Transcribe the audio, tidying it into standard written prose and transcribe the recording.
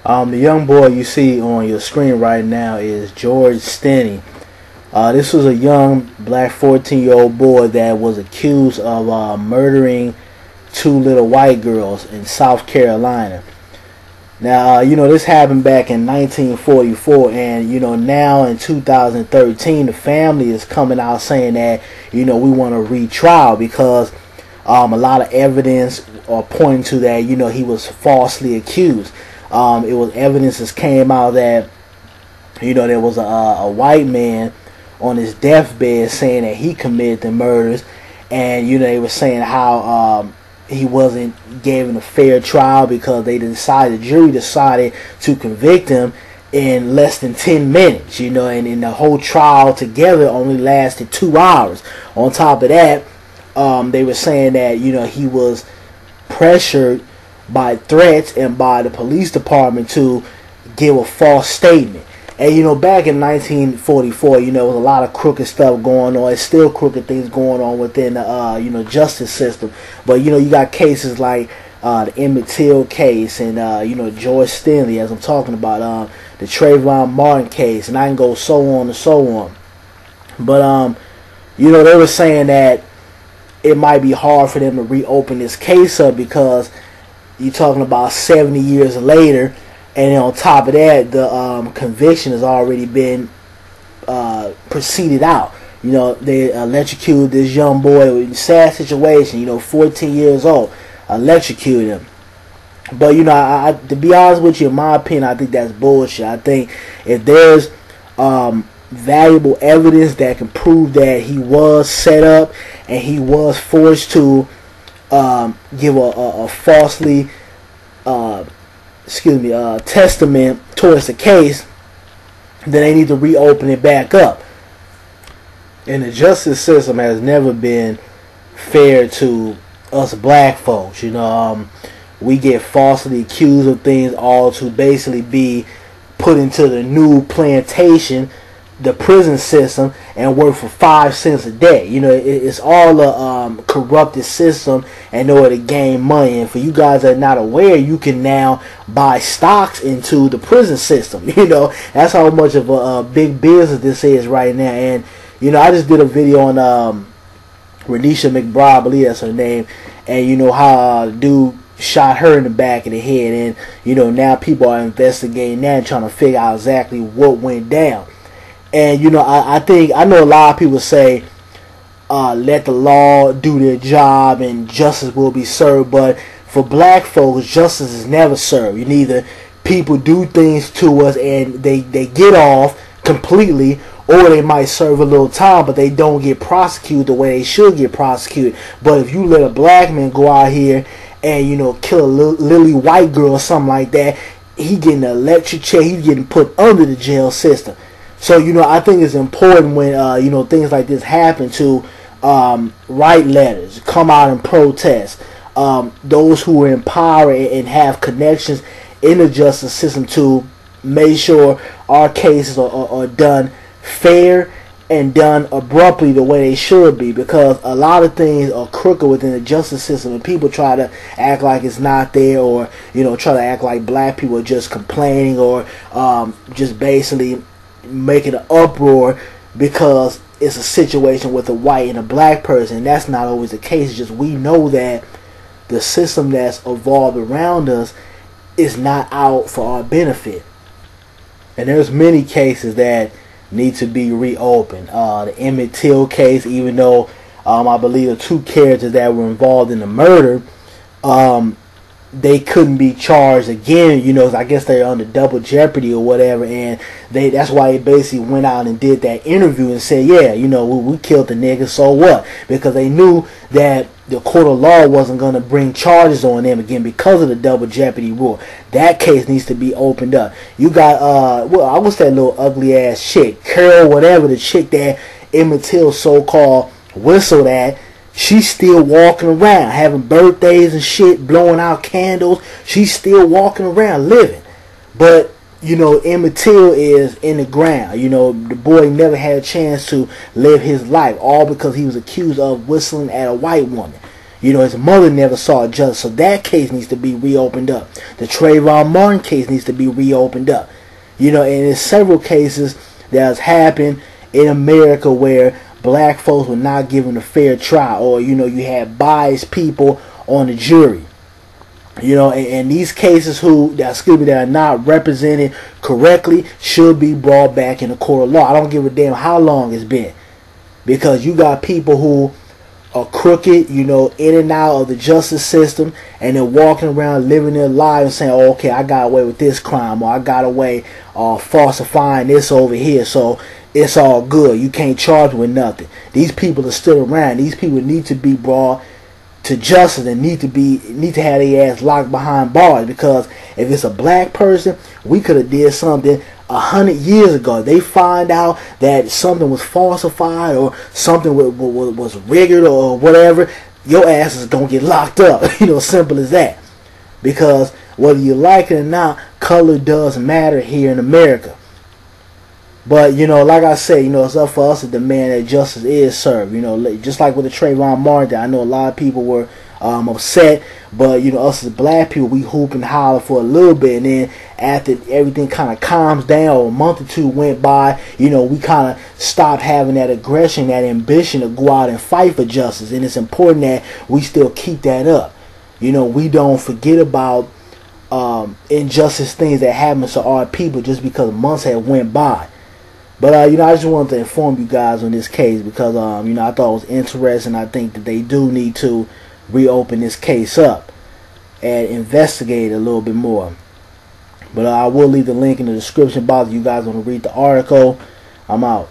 The young boy you see on your screen right now is George Stinney. This was a young black 14-year-old boy that was accused of murdering two little white girls in South Carolina. Now, this happened back in 1944, and, now in 2013, the family is coming out saying that, we want a retrial because a lot of evidence are pointing to that, he was falsely accused. It was evidence that came out that, there was a white man on his deathbed saying that he committed the murders, and, they were saying how he wasn't given a fair trial because the jury decided to convict him in less than 10 minutes, and the whole trial together only lasted 2 hours. On top of that, they were saying that, he was pressured by threats and by the police department to give a false statement. And back in 1944, there was a lot of crooked stuff going on. It's still crooked things going on within the justice system. But you got cases like the Emmett Till case and George Stinney, as I'm talking about, the Trayvon Martin case, and I can go so on and so on. But they were saying that it might be hard for them to reopen this case up because you're talking about 70 years later, and then on top of that, the conviction has already been proceeded out. They electrocuted this young boy in a sad situation. 14 years old, electrocuted him. But to be honest with you, in my opinion, I think that's bullshit. I think if there's valuable evidence that can prove that he was set up and he was forced to give a falsely testament towards the case, then they need to reopen it back up. And the justice system has never been fair to us black folks. We get falsely accused of things, all to basically be put into the new plantation, the prison system, and work for 5 cents a day. It's all a corrupted system in order to gain money. And for you guys that are not aware, you can now buy stocks into the prison system. That's how much of a big business this is right now. And I just did a video on Renisha McBride, I believe that's her name, and how dude shot her in the back of the head, and now people are investigating that and trying to figure out exactly what went down. And I know a lot of people say let the law do their job and justice will be served, but for black folks, justice is never served. Either people do things to us and they get off completely, or they might serve a little time but they don't get prosecuted the way they should get prosecuted. But if you let a black man go out here and kill a lily white girl or something like that, he getting an electric chair, he's getting put under the jail system. So, I think it's important when, things like this happen to write letters, come out and protest. Those who are in power and have connections in the justice system to make sure our cases are done fair and done abruptly the way they should be. Because a lot of things are crooked within the justice system and people try to act like it's not there, or, try to act like black people are just complaining or just basically making an uproar because it's a situation with a white and a black person. And that's not always the case. It's just we know that the system that's evolved around us is not out for our benefit. And there's many cases that need to be reopened. The Emmett Till case, even though I believe the 2 characters that were involved in the murder, they couldn't be charged again, I guess they're under double jeopardy or whatever, and that's why they basically went out and did that interview and said, yeah, we killed the nigga, so what? Because they knew that the court of law wasn't going to bring charges on them again because of the double jeopardy rule. That case needs to be opened up. You got, I was that little ugly ass chick, Carol, whatever, the chick that Emmett Till so-called whistled at. She's still walking around, having birthdays and shit, blowing out candles. She's still walking around, living. But, Emmett Till is in the ground. The boy never had a chance to live his life, all because he was accused of whistling at a white woman. You know, his mother never saw justice, so that case needs to be reopened up. The Trayvon Martin case needs to be reopened up. You know, and there's several cases that has happened in America where black folks were not given a fair trial, or, you know, you had biased people on the jury. You know, and these cases that are not represented correctly should be brought back in the court of law. I don't give a damn how long it's been, because you got people who are crooked, you know, in and out of the justice system, and they're walking around living their lives and saying, oh, okay, I got away with this crime, or I got away falsifying this over here, so it's all good. You can't charge me with nothing. These people are still around. These people need to be brought to justice and need to have their ass locked behind bars, because if it's a black person, we could have did something 100 years ago. They find out that something was falsified or something was rigged or whatever, your ass is gonna get locked up. You know, simple as that. Because whether you like it or not, color does matter here in America. But, you know, like I said, you know, it's up for us to demand that justice is served. You know, just like with the Trayvon Martin, I know a lot of people were upset, but, you know, us as black people, we hoop and holler for a little bit, and then after everything kind of calms down, or a month or two went by, you know, we kind of stopped having that aggression, that ambition to go out and fight for justice. And it's important that we still keep that up. You know, we don't forget about injustice things that happen to our people just because months have went by. But, you know, I just wanted to inform you guys on this case because, you know, I thought it was interesting. I think that they do need to reopen this case up and investigate a little bit more. But I will leave the link in the description box if you guys want to read the article. I'm out.